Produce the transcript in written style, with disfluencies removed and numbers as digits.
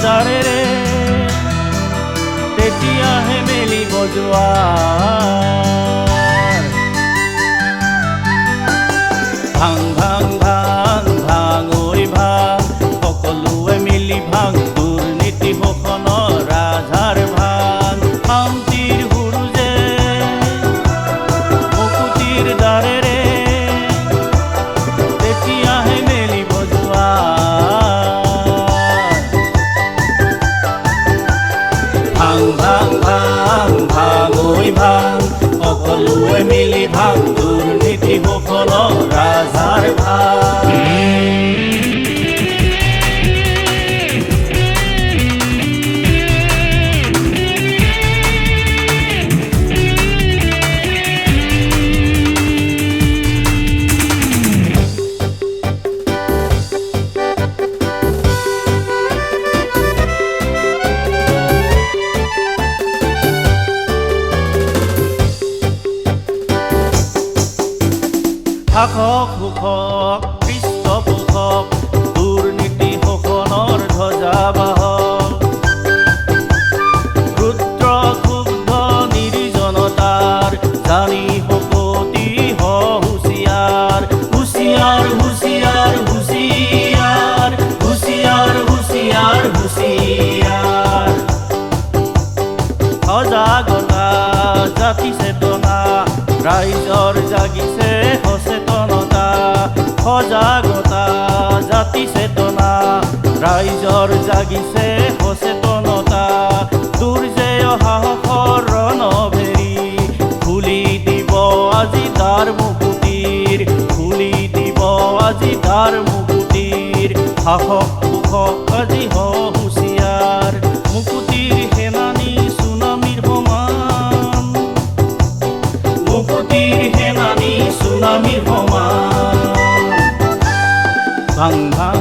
জাৰেৰে তেতিয়াহে মেলিব জোৱাৰ। ভাং ভাং ভাং ভাং ঐ ভাং, সকলোৱে মিলি ভাং, দুৰ্নীতি শোষণৰ ৰাজহাড় ভাং। শান্তিৰ সুৰুজে মুকুতিৰ দ্বাৰেৰে তেতিয়াহে মেলিব জোৱাৰ। ভাং ভাং ভাং ভাং ঐ ভাং, সকলোৱে মিলি ভাং, দুৰ্নীতি শোষণৰ ৰাজহাড় ভাং। শাসক শোষক পৃষ্ঠপোষক, দুৰ্নীতি শোষণৰ ধ্বজাবাহক, ৰুদ্ৰ ক্ষুব্ধ নিৰ্জনতাৰ জানি শপতি হুঁচিয়াৰ। হুঁচিয়াৰ হুঁচিয়াৰ হুঁচিয়াৰ হুঁচিয়াৰ হুঁচিয়াৰ হুঁচিয়াৰ। সজাগতা জাতি চেতনা, ৰাইজৰ জাগিছে সচেতনতা। সজাগতা জাতি চেতনা, ৰাইজৰ জাগিছে সচেতনতা। দুৰ্জয় সাহসৰ ৰণভেৰী, খুলি দিব আজি তাৰ মুকুতিৰ, খুলি দিব আজি তাৰ মুকুতিৰ। সাহস কুশক আজি হুঁচিয়াৰ, মুকুতিৰ সেনানী চুনামীৰ সমান, মুকুতিৰ সেনানী চুনামীৰ সমান। ভাং ভাং